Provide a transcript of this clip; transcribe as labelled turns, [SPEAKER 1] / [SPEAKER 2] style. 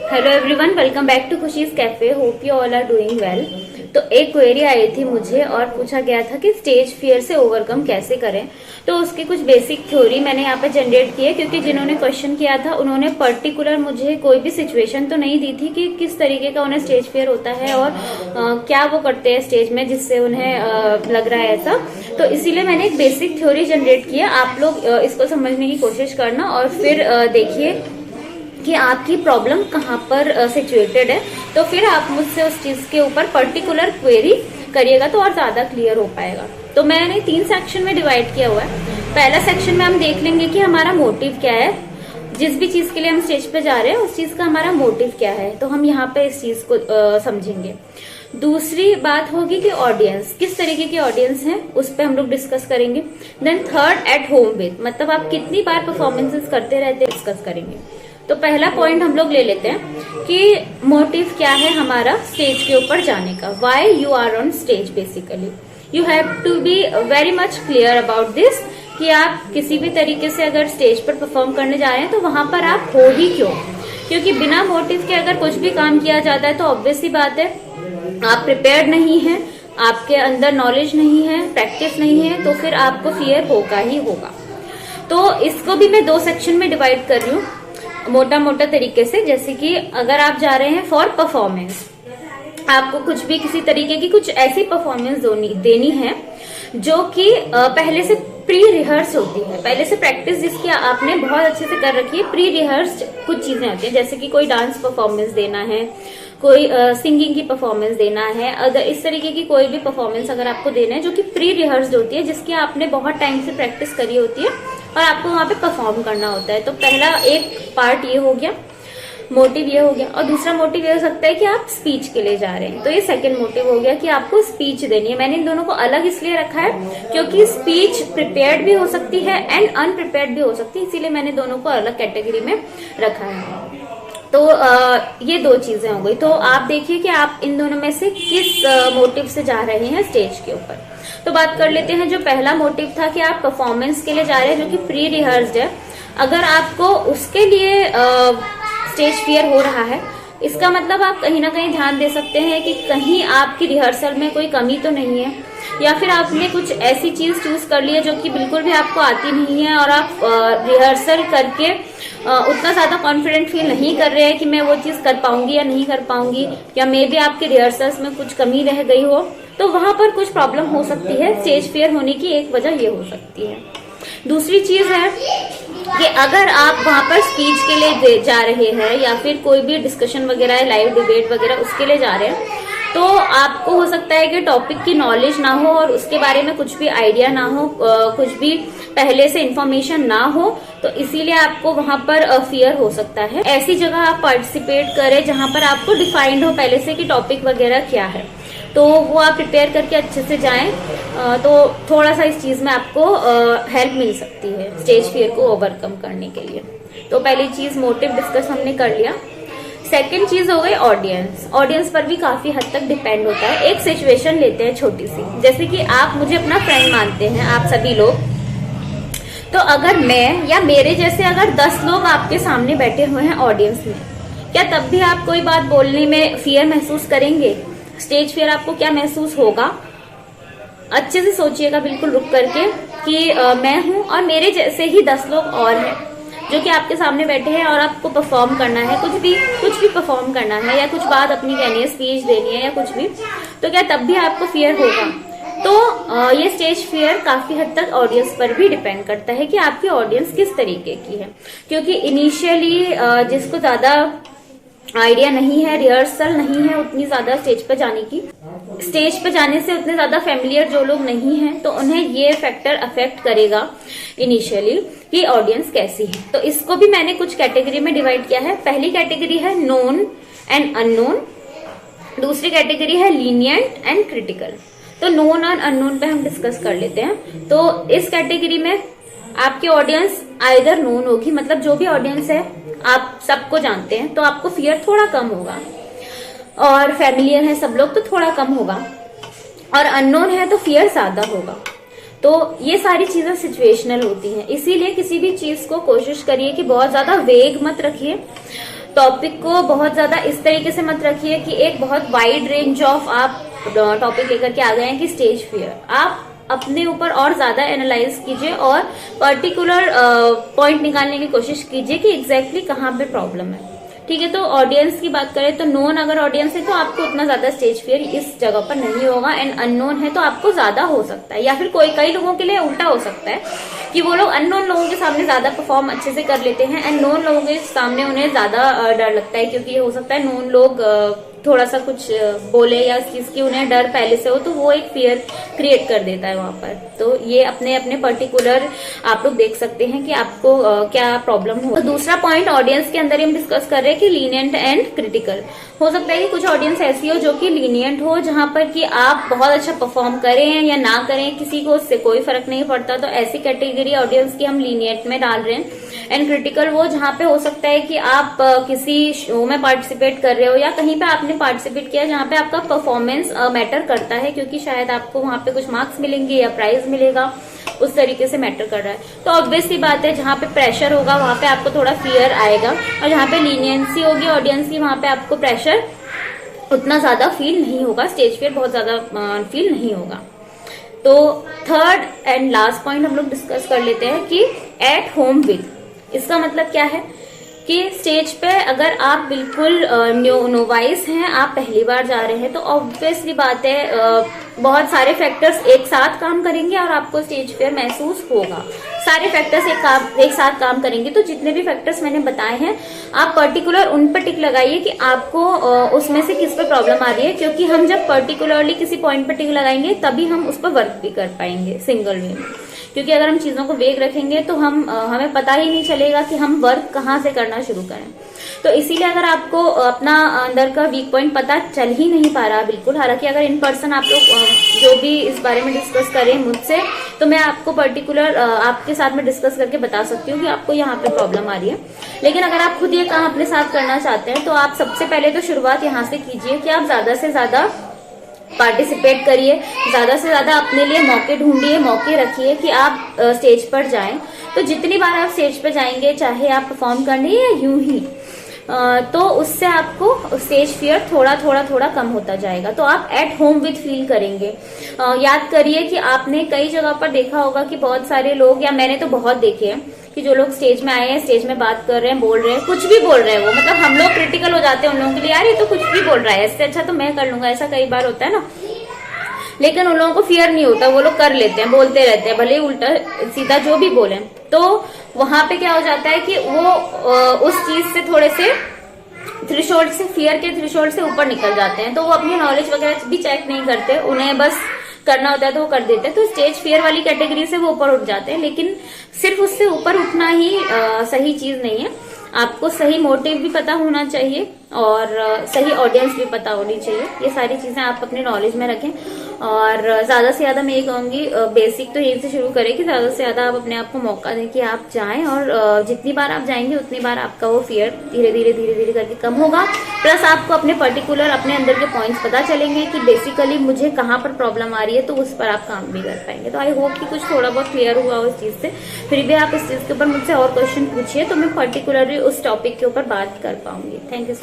[SPEAKER 1] Hello everyone, welcome back to Khushi's cafe. Hope you all are doing well. तो एक query आई थी मुझे और पूछा गया था कि स्टेज फियर से ओवरकम कैसे करें। तो उसकी कुछ बेसिक थ्योरी मैंने यहाँ पे जनरेट की है, क्योंकि जिन्होंने क्वेश्चन किया था उन्होंने पर्टिकुलर मुझे कोई भी सिचुएशन तो नहीं दी थी कि किस तरीके का उन्हें स्टेज फियर होता है और क्या वो करते हैं स्टेज में जिससे उन्हें लग रहा है ऐसा। तो इसीलिए मैंने एक बेसिक थ्योरी जनरेट की है। आप लोग इसको समझने की कोशिश करना और फिर देखिए कि आपकी प्रॉब्लम कहाँ पर सिचुएटेड है। तो फिर आप मुझसे उस चीज के ऊपर पर्टिकुलर क्वेरी करिएगा तो और ज्यादा क्लियर हो पाएगा। तो मैंने 3 सेक्शन में डिवाइड किया हुआ है। पहला सेक्शन में हम देख लेंगे कि हमारा मोटिव क्या है, जिस भी चीज के लिए हम स्टेज पे जा रहे हैं उस चीज का हमारा मोटिव क्या है, तो हम यहाँ पे इस चीज को समझेंगे। दूसरी बात होगी कि ऑडियंस, किस तरीके की ऑडियंस है उस पर हम लोग डिस्कस करेंगे। Then third, at home with, मतलब आप कितनी बार परफॉर्मेंसेस करते रहते डिस्कस करेंगे। तो पहला पॉइंट हम लोग ले लेते हैं कि मोटिव क्या है हमारा स्टेज के ऊपर जाने का। Why you are on stage, basically you have to be very much clear about this कि आप किसी भी तरीके से अगर स्टेज पर परफॉर्म करने जा रहे हैं तो वहां पर आप हो ही क्यों। क्योंकि बिना मोटिव के अगर कुछ भी काम किया जाता है तो ऑब्वियस सी बात है आप प्रिपेयर्ड नहीं है, आपके अंदर नॉलेज नहीं है, प्रैक्टिस नहीं है, तो फिर आपको फियर होगा ही होगा। तो इसको भी मैं 2 सेक्शन में डिवाइड कर रही हूँ मोटा मोटा तरीके से। जैसे कि अगर आप जा रहे हैं फॉर परफॉर्मेंस, आपको कुछ भी किसी तरीके की कुछ ऐसी परफॉर्मेंस देनी है जो कि पहले से प्री रिहर्स होती है, पहले से प्रैक्टिस जिसकी आपने बहुत अच्छे से कर रखी है। प्री रिहर्स कुछ चीजें होती है, जैसे कि कोई डांस परफॉर्मेंस देना है, कोई सिंगिंग की परफॉर्मेंस देना है, अगर इस तरीके की कोई भी परफॉर्मेंस अगर आपको देना है जो कि प्री रिहर्स होती है, जिसकी आपने बहुत टाइम से प्रैक्टिस करी होती है और आपको वहां पे परफॉर्म करना होता है। तो पहला एक पार्ट ये हो गया, मोटिव ये हो गया। और दूसरा मोटिव ये हो सकता है कि आप स्पीच के लिए जा रहे हैं, तो ये सेकंड मोटिव हो गया कि आपको स्पीच देनी है। मैंने इन दोनों को अलग इसलिए रखा है क्योंकि स्पीच प्रिपेयर्ड भी हो सकती है एंड अनप्रिपेयर्ड भी हो सकती है, इसीलिए मैंने दोनों को अलग कैटेगरी में रखा है। तो ये 2 चीजें हो गई। तो आप देखिए कि आप इन दोनों में से किस मोटिव से जा रहे हैं स्टेज के ऊपर। तो बात कर लेते हैं जो पहला मोटिव था कि आप परफॉर्मेंस के लिए जा रहे हैं जो कि प्री रिहर्स्ड है। अगर आपको उसके लिए स्टेज फियर हो रहा है, इसका मतलब आप कहीं ना कहीं ध्यान दे सकते हैं कि कहीं आपकी रिहर्सल में कोई कमी तो नहीं है, या फिर आपने कुछ ऐसी चीज चूज कर ली है जो कि बिल्कुल भी आपको आती नहीं है और आप रिहर्सल करके उतना ज्यादा कॉन्फिडेंट फील नहीं कर रहे हैं कि मैं वो चीज कर पाऊंगी या नहीं कर पाऊंगी, या मे बी आपके रिहर्सल्स में कुछ कमी रह गई हो, तो वहां पर कुछ प्रॉब्लम हो सकती है। स्टेज फियर होने की एक वजह ये हो सकती है। दूसरी चीज है कि अगर आप वहां पर स्पीच के लिए जा रहे हैं या फिर कोई भी डिस्कशन वगैरह है, लाइव डिबेट वगैरह उसके लिए जा रहे हैं, तो आपको हो सकता है कि टॉपिक की नॉलेज ना हो और उसके बारे में कुछ भी आइडिया ना हो, कुछ भी पहले से इंफॉर्मेशन ना हो, तो इसीलिए आपको वहां पर फियर हो सकता है। ऐसी जगह आप पार्टिसिपेट करें जहां पर आपको डिफाइंड हो पहले से कि टॉपिक वगैरह क्या है, तो वो आप प्रिपेयर करके अच्छे से जाएं, तो थोड़ा सा इस चीज में आपको हेल्प मिल सकती है स्टेज फियर को ओवरकम करने के लिए। तो पहली चीज मोटिव डिस्कस हमने कर लिया। सेकंड चीज हो गई ऑडियंस। ऑडियंस पर भी काफी हद तक डिपेंड होता है। एक सिचुएशन लेते हैं छोटी सी, जैसे कि आप मुझे अपना फ्रेंड मानते हैं, आप सभी लोग, तो अगर मैं या मेरे जैसे अगर 10 लोग आपके सामने बैठे हुए हैं ऑडियंस में, क्या तब भी आप कोई बात बोलने में फियर महसूस करेंगे? स्टेज फियर आपको क्या महसूस होगा? अच्छे से सोचिएगा बिल्कुल रुक करके कि मैं हूं और मेरे जैसे ही 10 लोग और हैं जो कि आपके सामने बैठे हैं और आपको परफॉर्म करना है, कुछ भी परफॉर्म करना है या कुछ बात अपनी कहनी है, स्पीच देनी है या कुछ भी, तो क्या तब भी आपको फियर होगा? तो ये स्टेज फियर काफी हद तक ऑडियंस पर भी डिपेंड करता है कि आपकी ऑडियंस किस तरीके की है। क्योंकि इनिशियली जिसको ज्यादा आइडिया नहीं है, रिहर्सल नहीं है उतनी ज्यादा स्टेज पर जाने की, स्टेज पर जाने से उतने ज्यादा फेमिलियर जो लोग नहीं हैं, तो उन्हें ये फैक्टर अफेक्ट करेगा इनिशियली कि ऑडियंस कैसी है। तो इसको भी मैंने कुछ कैटेगरी में डिवाइड किया है। पहली कैटेगरी है नोन एंड अननोन, दूसरी कैटेगरी है लीनियंट एंड क्रिटिकल। तो नोन और अननोन पे हम डिस्कस कर लेते हैं। तो इस कैटेगरी में आपकी ऑडियंस आइदर नोन होगी, मतलब जो भी ऑडियंस है आप सबको जानते हैं तो आपको फियर थोड़ा कम होगा, और फैमिलियर है सब लोग तो थोड़ा कम होगा, और अननोन है तो फियर ज्यादा होगा। तो ये सारी चीजें सिचुएशनल होती हैं, इसीलिए किसी भी चीज को कोशिश करिए कि बहुत ज्यादा वेग मत रखिए टॉपिक को बहुत ज्यादा इस तरीके से मत रखिए कि एक बहुत वाइड रेंज ऑफ आप टॉपिक लेकर के आ गए हैं कि स्टेज फियर। आप अपने ऊपर और ज्यादा एनालाइज कीजिए और पर्टिकुलर पॉइंट निकालने की कोशिश कीजिए कि एग्जैक्टली कहाँ पे प्रॉब्लम है। ठीक है, तो ऑडियंस की बात करें तो नोन अगर ऑडियंस है तो आपको उतना ज्यादा स्टेज फियर इस जगह पर नहीं होगा, एंड अननोन है तो आपको ज्यादा हो सकता है, या फिर कई लोगों के लिए उल्टा हो सकता है कि वो लोग अननोन लोगों के सामने ज्यादा परफॉर्म अच्छे से कर लेते हैं एंड नोन लोगों के सामने उन्हें ज्यादा डर लगता है, क्योंकि हो सकता है नोन लोग थोड़ा सा कुछ बोले या इस चीज की उन्हें डर पहले से हो, तो वो एक फियर क्रिएट कर देता है वहां पर। तो ये अपने अपने पर्टिकुलर आप लोग देख सकते हैं कि आपको क्या प्रॉब्लम हो। तो दूसरा पॉइंट ऑडियंस के अंदर हम डिस्कस कर रहे हैं कि लीनियंट एंड क्रिटिकल। हो सकता है कि कुछ ऑडियंस ऐसी हो जो कि लीनियंट हो, जहां पर कि आप बहुत अच्छा परफॉर्म करें या ना करें किसी को उससे कोई फर्क नहीं पड़ता, तो ऐसी कैटेगरी ऑडियंस की हम लीनियंट में डाल रहे हैं। एंड क्रिटिकल वो जहां पे हो सकता है कि आप किसी शो में पार्टिसिपेट कर रहे हो या कहीं पे आपने पार्टिसिपेट किया जहां पे आपका परफॉर्मेंस मैटर करता है, क्योंकि शायद आपको वहां पे कुछ मार्क्स मिलेंगे या प्राइज मिलेगा, उस तरीके से मैटर कर रहा है। तो ऑब्वियस सी बात है जहां पे प्रेशर होगा वहां पे आपको थोड़ा फियर आएगा, और जहां पे लीनियंसी होगी ऑडियंस की वहां पे आपको प्रेशर उतना ज्यादा फील नहीं होगा, स्टेज फियर बहुत ज्यादा फील नहीं होगा। तो थर्ड एंड लास्ट पॉइंट हम लोग डिस्कस कर लेते हैं कि एट होम विद। इसका मतलब क्या है कि स्टेज पे अगर आप बिल्कुल नोवाइस हैं, आप पहली बार जा रहे हैं, तो ऑब्वियसली बात है बहुत सारे फैक्टर्स एक साथ काम करेंगे और आपको स्टेज फियर महसूस होगा। सारे फैक्टर्स एक साथ काम करेंगे, तो जितने भी फैक्टर्स मैंने बताए हैं आप पर्टिकुलर उन पर टिक लगाइए कि आपको उसमें से किस पे प्रॉब्लम आ रही है, क्योंकि हम जब पर्टिकुलरली किसी पॉइंट पर टिक लगाएंगे तभी हम उस पर वर्क भी कर पाएंगे सिंगल वे में। क्योंकि अगर हम चीजों को वेग रखेंगे तो हमें पता ही नहीं चलेगा कि हम वर्क कहाँ से करना शुरू करें। तो इसीलिए अगर आपको अपना अंदर का वीक पॉइंट पता चल ही नहीं पा रहा बिल्कुल, हालांकि अगर इन पर्सन आप लोग जो भी इस बारे में डिस्कस करें मुझसे, तो मैं आपको पर्टिकुलर आपके साथ में डिस्कस करके बता सकती हूँ कि आपको यहाँ पे प्रॉब्लम आ रही है। लेकिन अगर आप खुद ये काम अपने साथ करना चाहते हैं तो आप सबसे पहले तो शुरुआत यहाँ से कीजिए कि आप ज्यादा से ज्यादा पार्टिसिपेट करिए, ज्यादा से ज्यादा अपने लिए मौके ढूंढिए, मौके रखिए कि आप स्टेज पर जाएं। तो जितनी बार आप स्टेज पर जाएंगे, चाहे आप परफॉर्म करने या यूं ही, तो उससे आपको स्टेज फियर थोड़ा कम होता जाएगा। तो आप एट होम विद फील करेंगे। याद करिए कि आपने कई जगह पर देखा होगा कि बहुत सारे लोग, या मैंने तो बहुत देखे हैं कि जो लोग स्टेज में आए हैं, स्टेज में बात कर रहे हैं, बोल रहे हैं, कुछ भी बोल रहे हैं, वो मतलब हम लोग क्रिटिकल हो जाते हैं उन लोगों के लिए, यार ये तो कुछ भी बोल रहा है, इससे अच्छा तो मैं कर लूंगा, ऐसा कई बार होता है ना। लेकिन उन लोगों को फियर नहीं होता, वो लोग कर लेते हैं, बोलते रहते हैं, भले ही उल्टा सीधा जो भी बोले। तो वहां पे क्या हो जाता है कि वो उस चीज से थोड़े से थ्रेशोल्ड से, फियर के थ्रेशोल्ड से ऊपर निकल जाते हैं, तो वो अपनी नॉलेज वगैरह भी चेक नहीं करते, उन्हें बस करना होता है तो वो कर देते हैं। तो स्टेज फियर वाली कैटेगरी से वो ऊपर उठ जाते हैं, लेकिन सिर्फ उससे ऊपर उठना ही सही चीज नहीं है। आपको सही मोटिव भी पता होना चाहिए और सही ऑडियंस भी पता होनी चाहिए। ये सारी चीजें आप अपने नॉलेज में रखें, और ज्यादा से ज्यादा मैं ये कहूंगी बेसिक तो यहीं से शुरू करें कि ज्यादा से ज्यादा आप अपने आप को मौका दें कि आप जाएं, और जितनी बार आप जाएंगे उतनी बार आपका वो फियर धीरे धीरे करके कम होगा। प्लस आपको अपने पर्टिकुलर अपने अंदर के पॉइंट्स पता चलेंगे कि बेसिकली मुझे कहाँ पर प्रॉब्लम आ रही है, तो उस पर आप काम भी कर पाएंगे। तो आई होप कि कुछ थोड़ा बहुत क्लियर हुआ उस चीज से। फिर भी आप इस चीज के ऊपर मुझसे और क्वेश्चन पूछिए तो मैं पर्टिकुलरली उस टॉपिक के ऊपर बात कर पाऊंगी। Thank you.